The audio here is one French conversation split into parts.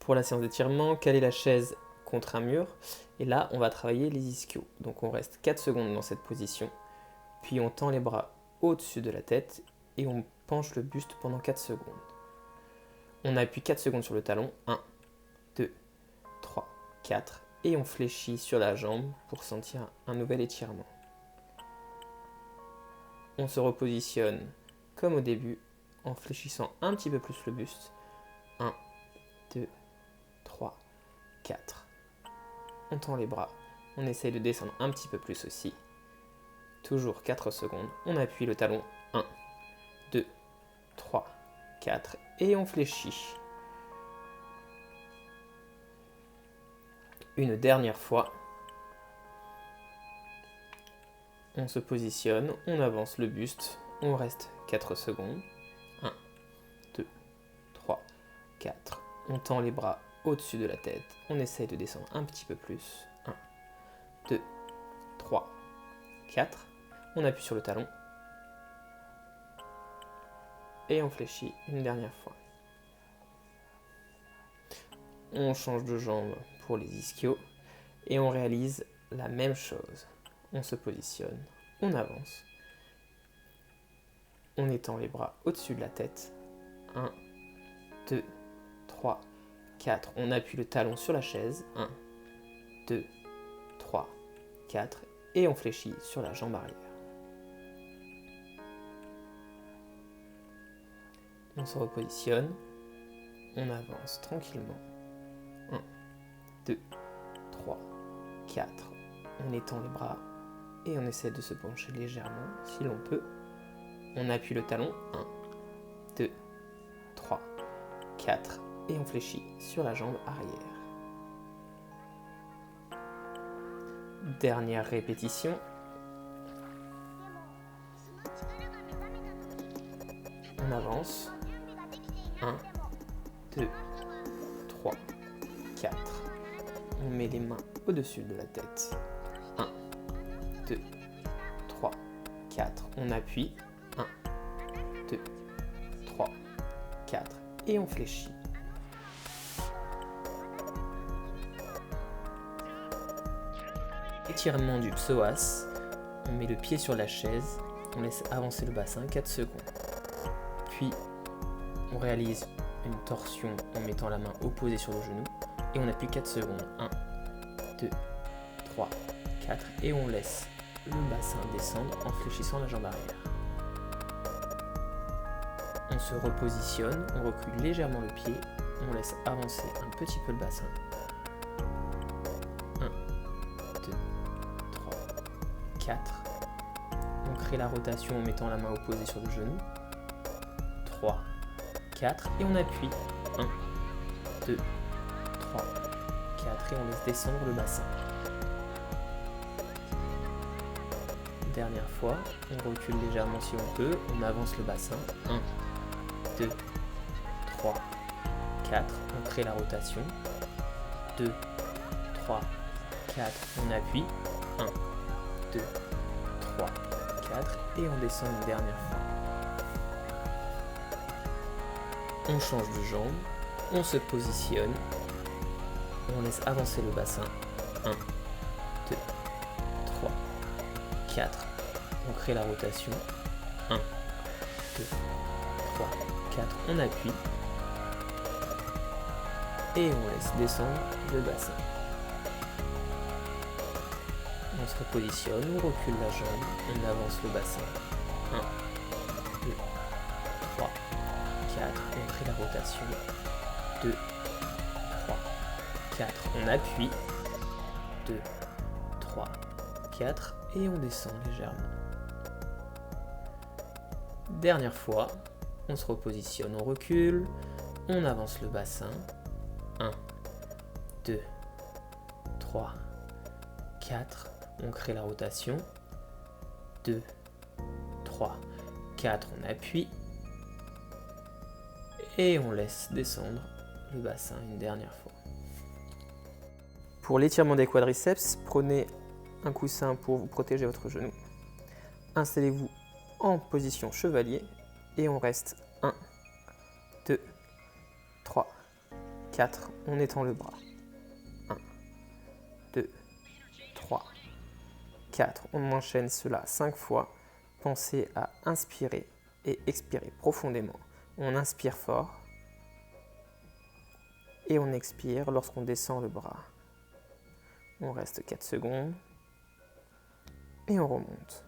Pour la séance d'étirement, caler la chaise contre un mur. Et là, on va travailler les ischios. Donc on reste 4 secondes dans cette position. Puis on tend les bras au-dessus de la tête et on penche le buste pendant 4 secondes. On appuie 4 secondes sur le talon. 1, 2, 3, 4. Et on fléchit sur la jambe pour sentir un nouvel étirement. On se repositionne comme au début en fléchissant un petit peu plus le buste. 1, 2, 3, 4. On tend les bras. On essaye de descendre un petit peu plus aussi. Toujours 4 secondes. On appuie le talon. 1, 2, 3, 4. Et on fléchit. Une dernière fois. On se positionne. On avance le buste. On reste 4 secondes. 1, 2, 3, 4. On tend les bras au-dessus de la tête. On essaye de descendre un petit peu plus. 1, 2, 3, 4. On appuie sur le talon. Et on fléchit une dernière fois. On change de jambe pour les ischios. Et on réalise la même chose. On se positionne. On avance. On étend les bras au-dessus de la tête. 1, 2, 3, 4. On appuie le talon sur la chaise. 1, 2, 3, 4. Et on fléchit sur la jambe arrière. On se repositionne. On avance tranquillement. 1, 2, 3, 4. On étend les bras et on essaie de se pencher légèrement si l'on peut. On appuie le talon. 1, 2, 3, 4. Et on fléchit sur la jambe arrière. Dernière répétition. On avance. 1, 2, 3, 4. On met les mains au-dessus de la tête. 1, 2, 3, 4. On appuie. 1, 2, 3, 4. Et on fléchit. Étirement du psoas. On met le pied sur la chaise. On laisse avancer le bassin 4 secondes. Puis, on réalise une torsion en mettant la main opposée sur le genou. Et on appuie 4 secondes. 1, 2, 3, 4. Et on laisse le bassin descendre en fléchissant la jambe arrière. On se repositionne, on recule légèrement le pied. On laisse avancer un petit peu le bassin. 1, 2, 3, 4. On crée la rotation en mettant la main opposée sur le genou. 3, 4. Et on appuie. 1, 2, 3, 4. Et on laisse descendre le bassin. Dernière fois, on recule légèrement si on peut. On avance le bassin. 1, 2, 3, 4. On crée la rotation. 2, 3, 4. On appuie. 1, 2, 3, 4. Et on descend une dernière fois. On change de jambe. On se positionne. On laisse avancer le bassin. 1, 2, 3, 4. On crée la rotation. 1, 2, 3, 4. On appuie. Et on laisse descendre le bassin. On se repositionne, on recule la jambe, on avance le bassin. 1, 2, 3, 4. On crée la rotation. 2, 3, 4. On appuie. 2, 3, 4. Et on descend légèrement. Dernière fois, on se repositionne, on recule, on avance le bassin. 1, 2, 3, 4. On crée la rotation. 2, 3, 4. On appuie. Et on laisse descendre le bassin une dernière fois. Pour l'étirement des quadriceps, prenez un coussin pour vous protéger votre genou. Installez-vous en position chevalier et on reste 1, 2, 3, 4, on étend le bras. 1, 2, 3, 4. On enchaîne cela 5 fois. Pensez à inspirer et expirer profondément. On inspire fort et on expire lorsqu'on descend le bras. On reste 4 secondes et on remonte.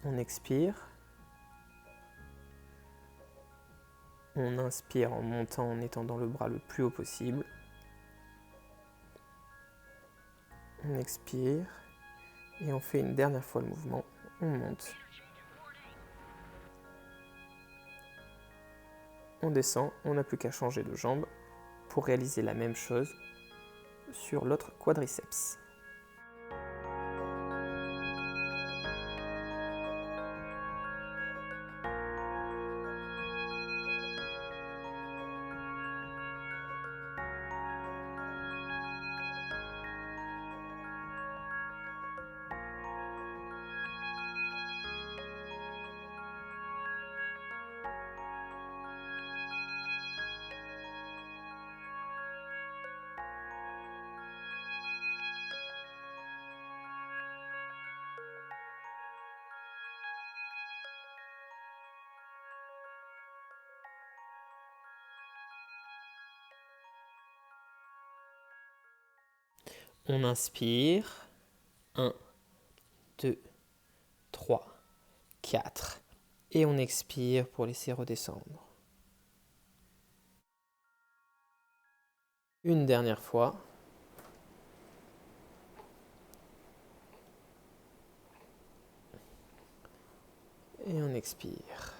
On expire. On inspire en montant, en étendant le bras le plus haut possible. On expire et on fait une dernière fois le mouvement. On monte. On descend, on n'a plus qu'à changer de jambe pour réaliser la même chose sur l'autre quadriceps. On inspire. 1, 2, 3, 4. Et on expire pour laisser redescendre. Une dernière fois. Et on expire.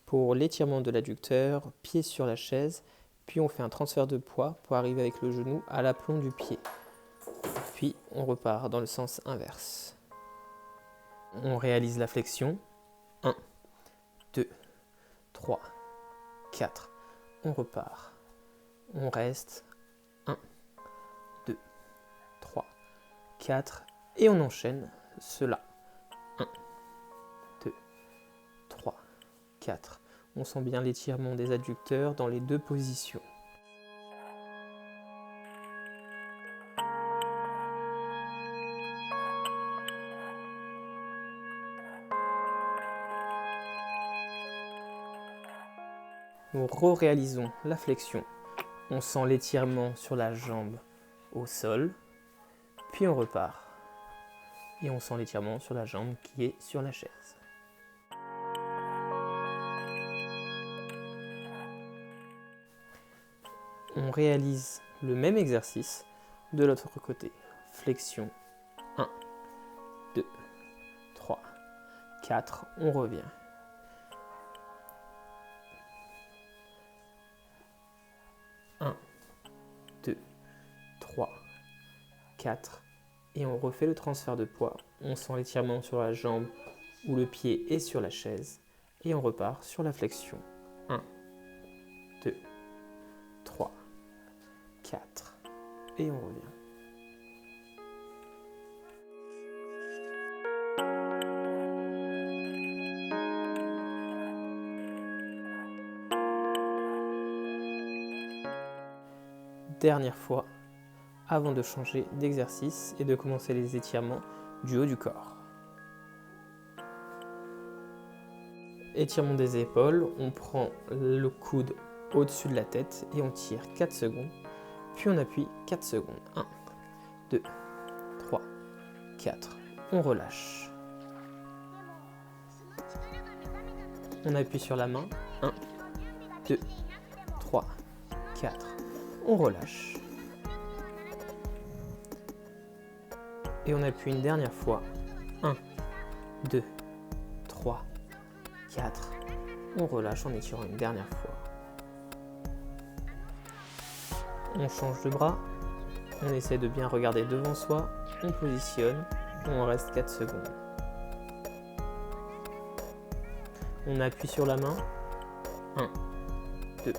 Pour l'étirement de l'adducteur, pied sur la chaise, puis on fait un transfert de poids pour arriver avec le genou à l'aplomb du pied. Puis on repart dans le sens inverse. On réalise la flexion. 1, 2, 3, 4. On repart. On reste. 1, 2, 3, 4. Et on enchaîne cela. 1, 2, 3, 4. On sent bien l'étirement des adducteurs dans les deux positions. Nous réalisons la flexion. On sent l'étirement sur la jambe au sol, puis on repart. Et on sent l'étirement sur la jambe qui est sur la chaise. On réalise le même exercice de l'autre côté. Flexion. 1, 2, 3, 4. On revient. 1, 2, 3, 4. Et on refait le transfert de poids. On sent l'étirement sur la jambe ou le pied est sur la chaise. Et on repart sur la flexion. 1, 2, 3, 4. Et on revient. Dernière fois, avant de changer d'exercice et de commencer les étirements du haut du corps. Étirement des épaules, on prend le coude au-dessus de la tête et on tire 4 secondes, puis on appuie 4 secondes. 1, 2, 3, 4. On relâche. On appuie sur la main. 1, 2, 3, 4. On relâche. Et on appuie une dernière fois. 1, 2, 3, 4. On relâche en étirant une dernière fois. On change de bras. On essaie de bien regarder devant soi. On positionne. On reste 4 secondes. On appuie sur la main. 1, 2,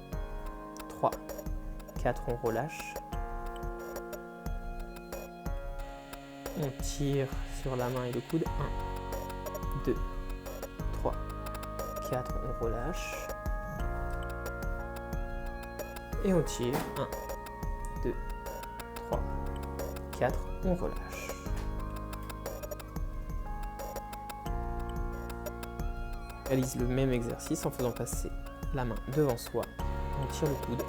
3, 4. On relâche. On tire sur la main et le coude. 1, 2, 3, 4, on relâche. Et on tire. 1, 2, 3, 4, on relâche. On réalise le même exercice en faisant passer la main devant soi. On tire le coude.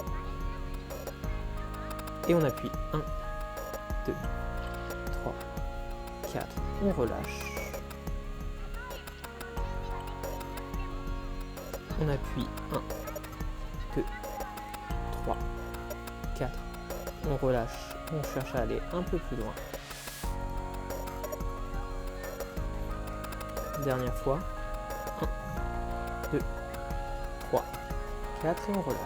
Et on appuie. 1, 2, 3, 4, on relâche. On appuie 1, 2, 3, 4, on relâche, on cherche à aller un peu plus loin. Dernière fois, 1, 2, 3, 4 et on relâche.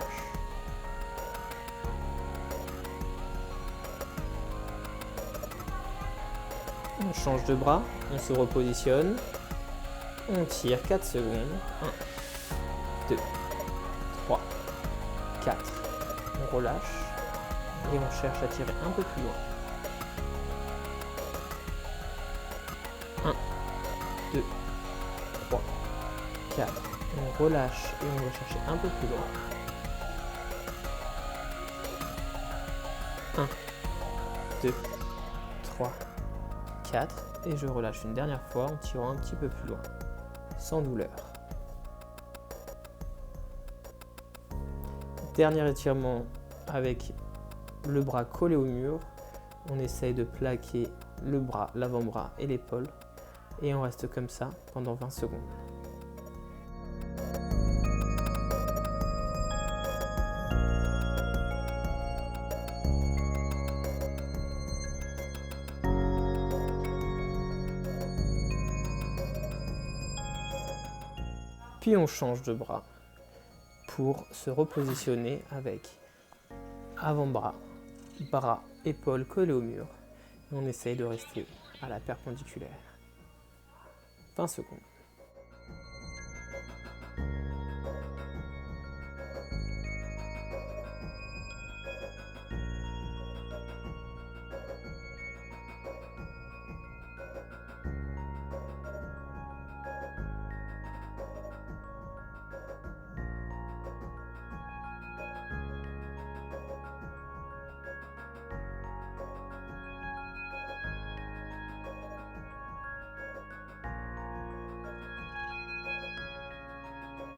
On change de bras, on se repositionne, on tire 4 secondes, 1, 2, 3, 4, on relâche et on cherche à tirer un peu plus loin. 1, 2, 3, 4, on relâche et on va chercher un peu plus loin. 1, 2, 3, 4 et je relâche une dernière fois en tirant un petit peu plus loin, sans douleur. Dernier étirement avec le bras collé au mur. On essaye de plaquer le bras, l'avant-bras et l'épaule et on reste comme ça pendant 20 secondes. Puis on change de bras pour se repositionner avec avant-bras, bras, épaules collés au mur. Et on essaye de rester à la perpendiculaire. 20 secondes.